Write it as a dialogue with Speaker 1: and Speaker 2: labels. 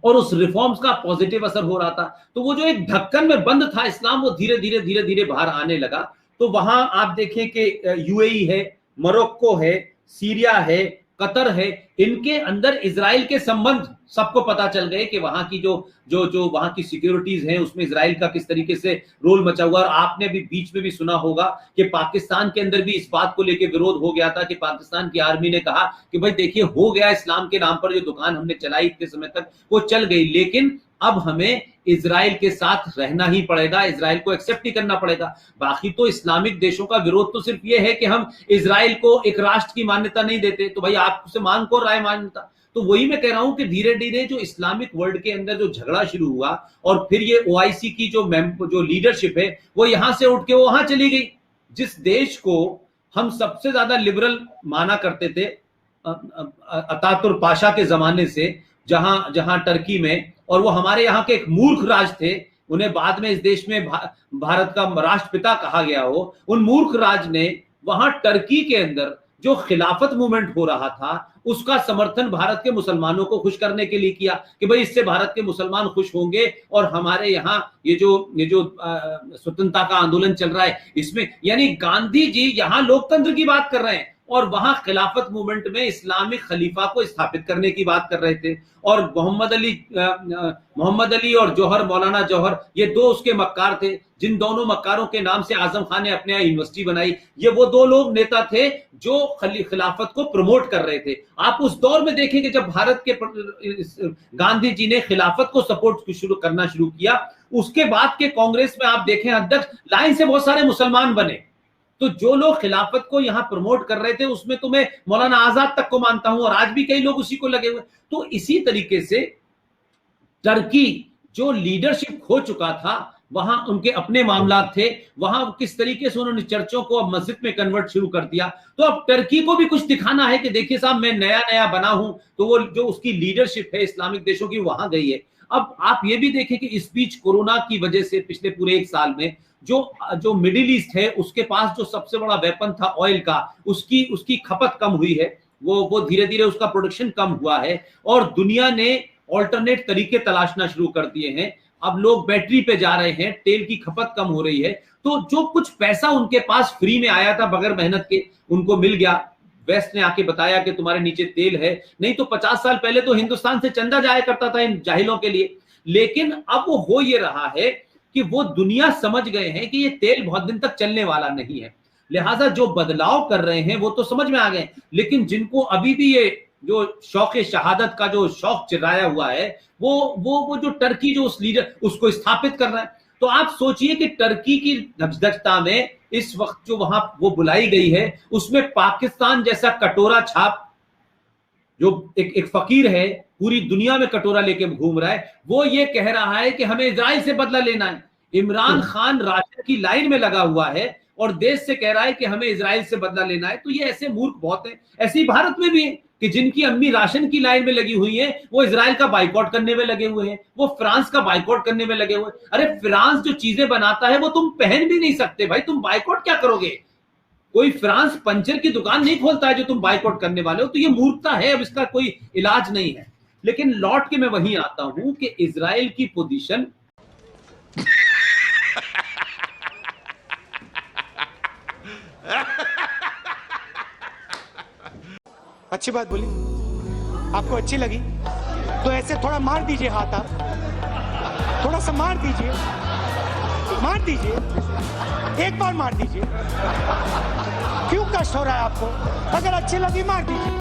Speaker 1: और उस रिफॉर्म्स का पॉजिटिव असर हो रहा था। तो वो जो एक ढक्कन में बंद था इस्लाम, वो धीरे धीरे बाहर आने लगा। तो वहां आप देखें कि यूएई है, मोरक्को है, सीरिया है, कतर है, इनके अंदर इजराइल के संबंध सबको पता चल गए कि वहां की जो वहां की सिक्योरिटीज हैं उसमें इजराइल का किस तरीके से रोल मचा हुआ। और आपने भी बीच में भी सुना होगा कि पाकिस्तान के अंदर भी इस बात को लेकर विरोध हो गया था कि पाकिस्तान की आर्मी ने कहा कि भाई देखिए हो गया, इस्लाम के नाम पर जो दुकान हमने चलाई इतने समय तक वो चल गई, लेकिन अब हमें इजराइल के साथ रहना ही पड़ेगा, इजराइल को एक्सेप्ट ही करना पड़ेगा। बाकी तो इस्लामिक देशों का विरोध तो सिर्फ ये है कि हम इजराइल को एक राष्ट्र की मान्यता नहीं देते, तो भाई आपसे मांग कौन रहा है मान्यता। तो वही मैं कह रहा हूं कि धीरे धीरे जो इस्लामिक वर्ल्ड के अंदर जो झगड़ा शुरू हुआ और फिर ये ओआईसी की जो लीडरशिप है वो यहां से उठ के वहां चली गई। जिस देश को हम सबसे ज्यादा लिबरल माना करते थे अतातुर्क पाशा के जमाने से, जहां टर्की में, और वो हमारे यहाँ के एक मूर्ख राज थे, उन्हें बाद में इस देश में भारत का राष्ट्रपिता कहा गया हो, उन मूर्ख राज ने वहां टर्की के अंदर जो खिलाफत मूवमेंट हो रहा था उसका समर्थन भारत के मुसलमानों को खुश करने के लिए किया कि भाई इससे भारत के मुसलमान खुश होंगे और हमारे यहाँ ये जो स्वतंत्रता का आंदोलन चल रहा है इसमें, यानी गांधी जी यहाँ लोकतंत्र की बात कर रहे हैं और वहां खिलाफत मूवमेंट में इस्लामिक खलीफा को स्थापित करने की बात कर रहे थे। और मोहम्मद अली और जौहर, मौलाना जौहर, ये दो उसके मक्कार थे, जिन दोनों मक्कारों के नाम से आजम खान ने अपने यहाँ यूनिवर्सिटी बनाई। ये वो दो लोग नेता थे जो खिलाफत को प्रमोट कर रहे थे। आप उस दौर में देखेंगे जब भारत के गांधी जी ने खिलाफत को सपोर्ट करना शुरू किया, उसके बाद के कांग्रेस में आप देखें अध्यक्ष लाइन से बहुत सारे मुसलमान बने। तो जो लोग खिलाफत को यहां प्रमोट कर रहे थे उसमें तो मैं मौलाना आजाद तक को मानता हूं और आज भी कई लोग उसी को लगे हुए। तो इसी तरीके से टर्की जो लीडरशिप खो चुका था, वहां उनके अपने मामला थे, वहां किस तरीके से उन्होंने चर्चों को अब मस्जिद में कन्वर्ट शुरू कर दिया। तो अब टर्की को भी कुछ दिखाना है कि देखिए साहब मैं नया बना हूं, तो वो जो उसकी लीडरशिप है इस्लामिक देशों की वहां गई है। अब आप ये भी देखें कि इस बीच कोरोना की वजह से पिछले पूरे एक साल में जो मिडिल ईस्ट है उसके पास जो सबसे बड़ा वेपन था ऑयल का, उसकी खपत कम हुई है, वो धीरे धीरे उसका प्रोडक्शन कम हुआ है और दुनिया ने ऑल्टरनेट तरीके तलाशना शुरू कर दिए हैं। अब लोग बैटरी पे जा रहे हैं, तेल की खपत कम हो रही है। तो जो कुछ पैसा उनके पास फ्री में आया था बगैर मेहनत के, उनको मिल गया। वेस्ट ने आके बताया कि तुम्हारे नीचे तेल है, नहीं तो 50 साल पहले तो हिंदुस्तान से चंदा जाया करता था इन जाहिलों के लिए। लेकिन अब वो हो ये रहा है कि वो दुनिया समझ गए हैं कि ये तेल बहुत दिन तक चलने वाला नहीं है, लिहाजा जो बदलाव कर रहे हैं वो तो समझ में आ गए। लेकिन जिनको अभी भी ये जो शौक शहादत का जो शौक चिराया हुआ है, वो जो टर्की जो उस लीडर उसको स्थापित कर रहा है। तो आप सोचिए कि टर्की की अध्यक्षता में इस वक्त जो वहां वो बुलाई गई है उसमें पाकिस्तान जैसा कटोरा छाप जो एक फकीर है, पूरी दुनिया में कटोरा लेके घूम रहा है, वो ये कह रहा है कि हमें इजराइल से बदला लेना है। इमरान खान राशन की लाइन में लगा हुआ है और देश से कह रहा है कि हमें इजराइल से बदला लेना है। तो ये ऐसे मूर्ख बहुत हैं। ऐसे ही भारत में भी है कि जिनकी अम्मी राशन की लाइन में लगी हुई है वो इजराइल का बाइकआउट करने में लगे हुए हैं, वो फ्रांस का बाइकआउट करने में लगे हुए हैं। अरे फ्रांस जो चीजें बनाता है वो तुम पहन भी नहीं सकते भाई, तुम बाइकआउट क्या करोगे? कोई फ्रांस पंचर की दुकान नहीं खोलता है जो तुम बाइकआउट करने वाले हो। तो ये मूर्खता है, अब इसका कोई इलाज नहीं है। लेकिन लौट के मैं वहीं आता हूं कि इजराइल की पोजीशन
Speaker 2: अच्छी बात बोली, आपको अच्छी लगी तो ऐसे थोड़ा मार दीजिए हाथ, आप थोड़ा सा मार दीजिए, एक बार मार दीजिए। क्यों कष्ट हो रहा है आपको? अगर अच्छी लगी मार दीजिए।